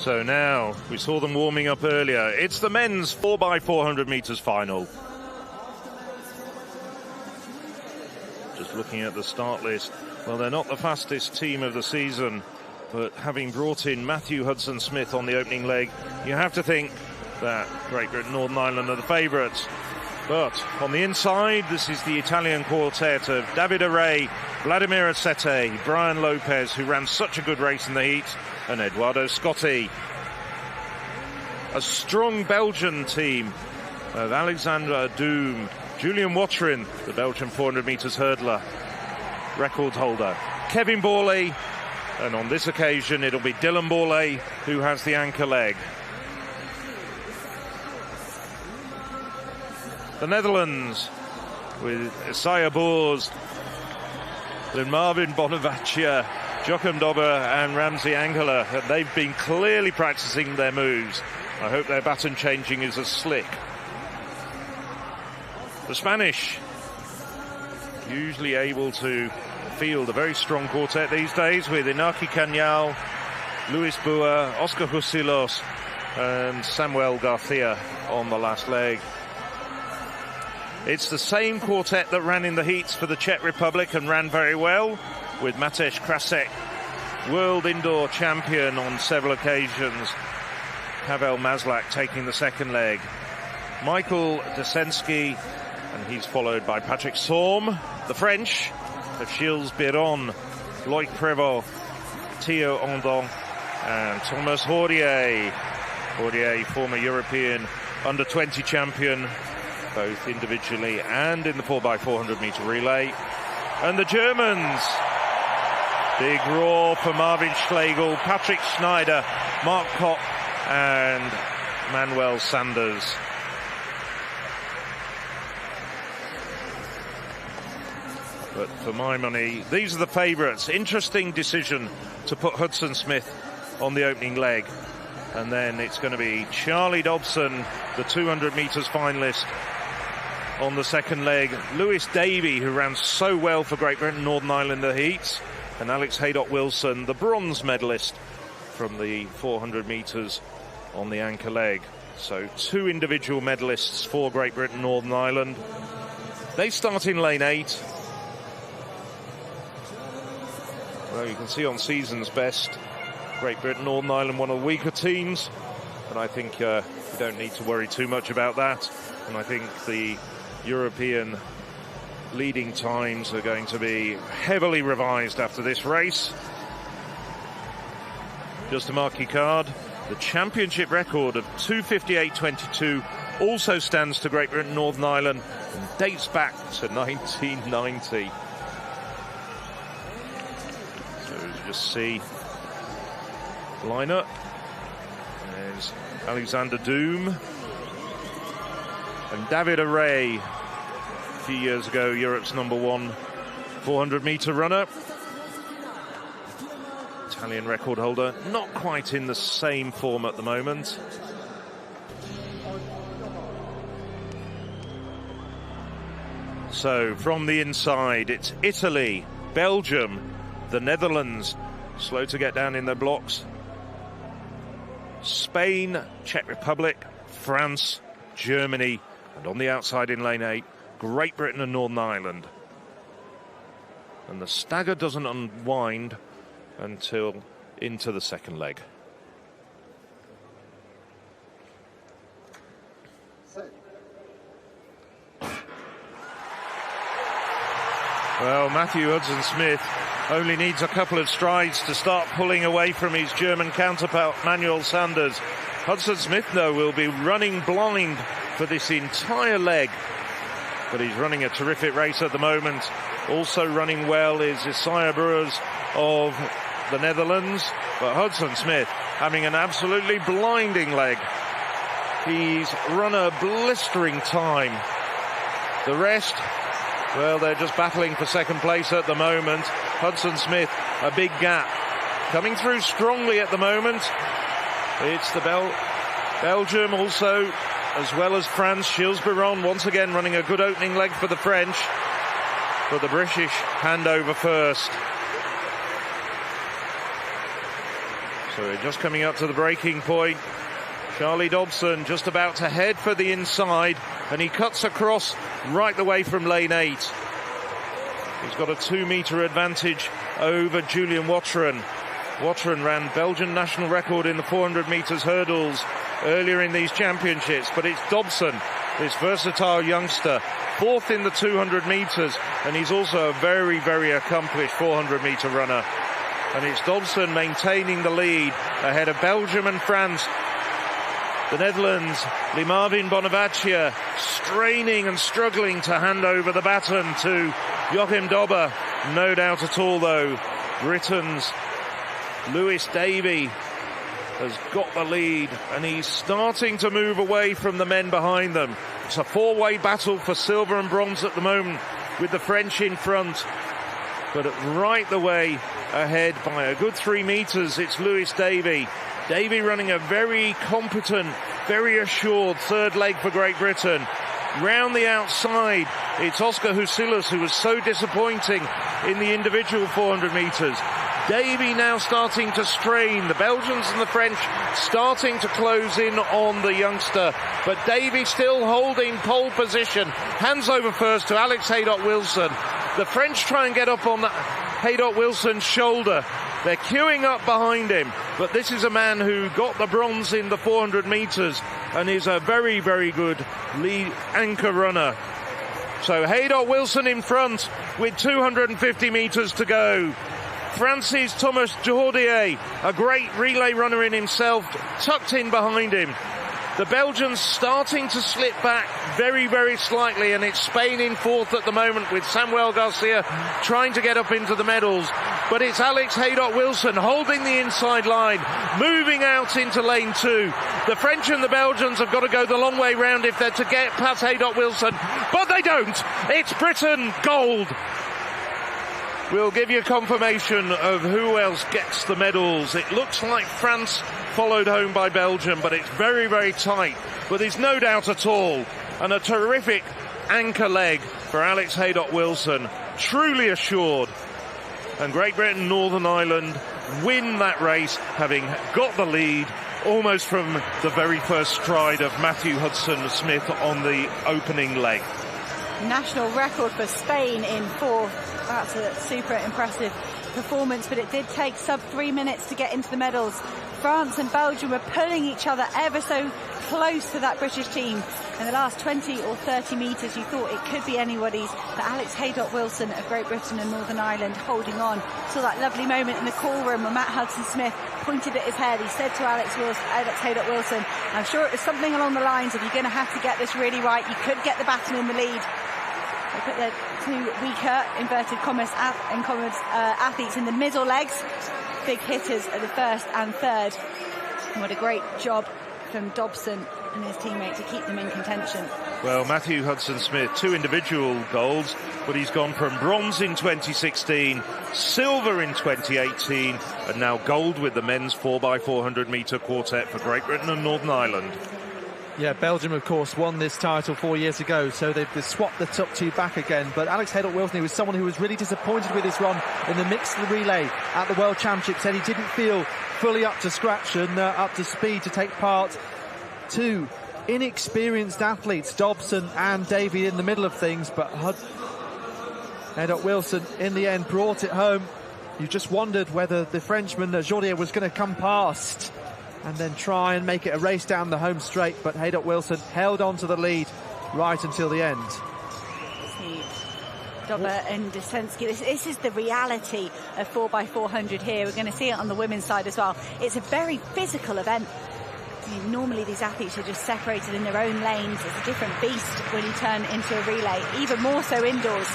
So now, we saw them warming up earlier. It's the men's 4x400 metres final. Just looking at the start list. Well, they're not the fastest team of the season, but having brought in Matthew Hudson-Smith on the opening leg, you have to think that Great Britain, Northern Ireland are the favourites. But on the inside, this is the Italian quartet of David Array, Vladimir Asete, Brian Lopez, who ran such a good race in the heat, and Eduardo Scotti. A strong Belgian team of Alexandre Doom, Julian Watrin, the Belgian 400 metres hurdler, record holder, Kevin Borley, and on this occasion it'll be Dylan Borley who has the anchor leg. The Netherlands with Isaiah Boers, then Marvin Bonavaccia, Joachim Dobber and Ramsey Angela. They've been clearly practicing their moves. I hope their baton changing is as slick. The Spanish, usually able to field a very strong quartet these days, with Inaki Cañal, Luis Bua, Oscar Husilos and Samuel Garcia on the last leg. It's the same quartet that ran in the heats for the Czech Republic and ran very well, with Matej Krasek, world indoor champion on several occasions. Pavel Maslak taking the second leg. Michael Desensky, and he's followed by Patrick Sorm. The French of Gilles Biron, Loic Prévost, Theo Andon and Thomas Hordier. Hordier, former European under-20 champion, both individually and in the 4x400 metre relay. And the Germans, big roar for Marvin Schlegel, Patrick Schneider, Mark Kopp and Manuel Sanders. But for my money, these are the favourites. Interesting decision to put Hudson-Smith on the opening leg. And then it's going to be Charlie Dobson, the 200 metres finalist, on the second leg. Lewis Davey, who ran so well for Great Britain, Northern Ireland in the heats, and Alex Haydock-Wilson, the bronze medalist from the 400 metres on the anchor leg. So two individual medalists for Great Britain, Northern Ireland. They start in lane 8. Well, you can see on season's best, Great Britain, Northern Ireland, one of the weaker teams, and I think we don't need to worry too much about that. And I think the European leading times are going to be heavily revised after this race. Just a marquee card. The championship record of 2:58.22 also stands to Great Britain, Northern Ireland, and dates back to 1990. So as you just see, lineup. There's Alexander Doom and David Array, a few years ago Europe's #1 400 metre runner. Italian record holder, not quite in the same form at the moment. So from the inside, it's Italy, Belgium, the Netherlands, slow to get down in their blocks, Spain, Czech Republic, France, Germany, and on the outside in lane 8, Great Britain and Northern Ireland. And the stagger doesn't unwind until into the second leg. Well, Matthew Hudson-Smith only needs a couple of strides to start pulling away from his German counterpart, Manuel Sanders. Hudson-Smith, though, will be running blind for this entire leg, but he's running a terrific race at the moment. Also running well is Isaiah Boers of the Netherlands, but Hudson-Smith having an absolutely blinding leg. He's run a blistering time. The rest, well, they're just battling for second place at the moment. Hudson-Smith, a big gap. Coming through strongly at the moment. It's the Belgium also, as well as France. Gilles Biron once again running a good opening leg for the French. But the British hand over first. So we're just coming up to the breaking point. Charlie Dobson just about to head for the inside, and he cuts across right the way from lane 8. He's got a 2-metre advantage over Julian Watren. Watren ran Belgian national record in the 400 metres hurdles earlier in these championships, but it's Dobson, this versatile youngster, 4th in the 200 metres, and he's also a very, very accomplished 400 metre runner. And it's Dobson maintaining the lead ahead of Belgium and France. The Netherlands, Lee-Marvin Bonavaccia, straining and struggling to hand over the baton to Joachim Dobbe. No doubt at all, though, Britain's Lewis Davey has got the lead, and he's starting to move away from the men behind them. It's a 4-way battle for silver and bronze at the moment, with the French in front. But right the way ahead by a good 3 metres, it's Lewis Davey. Davey running a very competent, very assured third leg for Great Britain. Round the outside, it's Oscar Husilus, who was so disappointing in the individual 400 metres. Davey now starting to strain. The Belgians and the French starting to close in on the youngster. But Davey still holding pole position. Hands over first to Alex Haydock-Wilson. The French try and get up on Haydock-Wilson's shoulder. They're queuing up behind him, but this is a man who got the bronze in the 400 metres and is a very, very good lead anchor runner. So Haydock-Wilson in front with 250 metres to go. France's Thomas Jordier, a great relay runner in himself, tucked in behind him. The Belgians starting to slip back very, very slightly, and it's Spain in 4th at the moment with Samuel Garcia trying to get up into the medals. But it's Alex Haydock-Wilson holding the inside line, moving out into lane 2. The French and the Belgians have got to go the long way round if they're to get past Haydock-Wilson, but they don't. It's Britain gold. We'll give you confirmation of who else gets the medals. It looks like France followed home by Belgium, but it's very, very tight. But there's no doubt at all. And a terrific anchor leg for Alex Haydock-Wilson. Truly assured. And Great Britain, Northern Ireland win that race, having got the lead almost from the very first stride of Matthew Hudson-Smith on the opening leg. National record for Spain in 4th. That's a super impressive performance, but it did take sub 3 minutes to get into the medals. France and Belgium were pulling each other ever so close to that British team. In the last 20 or 30 metres, you thought it could be anybody's, but Alex Haydock-Wilson of Great Britain and Northern Ireland holding on. Saw that lovely moment in the call room when Matt Hudson-Smith pointed at his head. He said to Alex Haydock-Wilson, I'm sure it was something along the lines of, you're going to have to get this really right. You could get the baton in the lead. They put their 2 weaker, inverted commas, athletes in the middle legs. Big hitters at the first and third. And what a great job from Dobson and his teammate to keep them in contention. Well, Matthew Hudson-Smith, 2 individual golds, but he's gone from bronze in 2016, silver in 2018, and now gold with the men's 4x400 metre quartet for Great Britain and Northern Ireland. Yeah, Belgium, of course, won this title 4 years ago, so they've swapped the top 2 back again. But Alex Haydock-Wilson was someone who was really disappointed with his run in the mixed relay at the World Championship. Said he didn't feel fully up to scratch and up to speed to take part. 2 inexperienced athletes, Dobson and Davey, in the middle of things, but Haydock-Wilson in the end brought it home. You just wondered whether the Frenchman Jordier was going to come past and then try and make it a race down the home straight, but Haydock-Wilson held on to the lead right until the end. Dobbe and Desensky, this is the reality of 4x400 here. We're going to see it on the women's side as well. It's a very physical event. I mean, normally these athletes are just separated in their own lanes. It's a different beast when you turn into a relay, even more so indoors.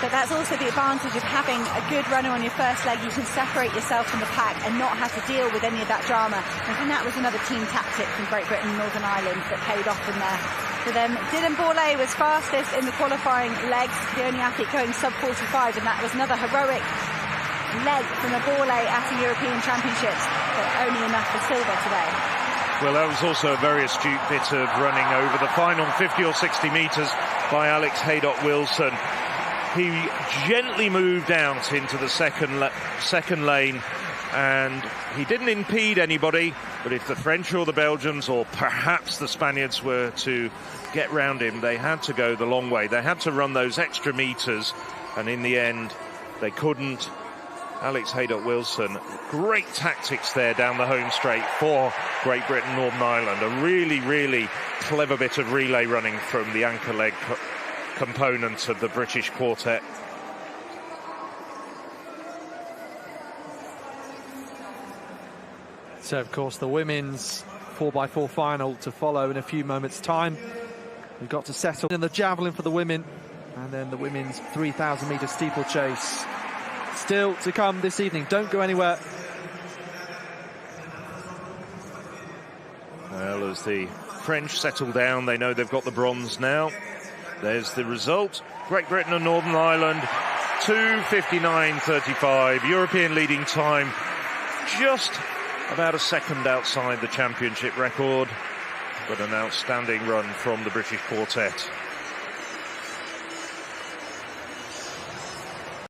But that's also the advantage of having a good runner on your first leg. You can separate yourself from the pack and not have to deal with any of that drama. I think that was another team tactic from Great Britain and Northern Ireland that paid off in there. For them, Dylan Bourlet was fastest in the qualifying legs, the only athlete going sub 45, and that was another heroic leg from a Bourlet at the European Championships, but only enough for silver today. Well, that was also a very astute bit of running over the final 50 or 60 metres by Alex Haydock-Wilson. He gently moved out into the second lane and he didn't impede anybody, but if the French or the Belgians or perhaps the Spaniards were to get round him, they had to go the long way. They had to run those extra meters, and in the end they couldn't. Alex Haydock-Wilson, great tactics there down the home straight for Great Britain, Northern Ireland. A really, really clever bit of relay running from the anchor leg component of the British quartet. So, of course, the women's 4x4 final to follow in a few moments' time. We've got to settle in the javelin for the women, and then the women's 3,000-metre steeplechase. Still to come this evening. Don't go anywhere. Well, as the French settle down, they know they've got the bronze now. There's the result. Great Britain and Northern Ireland, 2:59.35. European leading time, just about a second outside the championship record. But an outstanding run from the British quartet.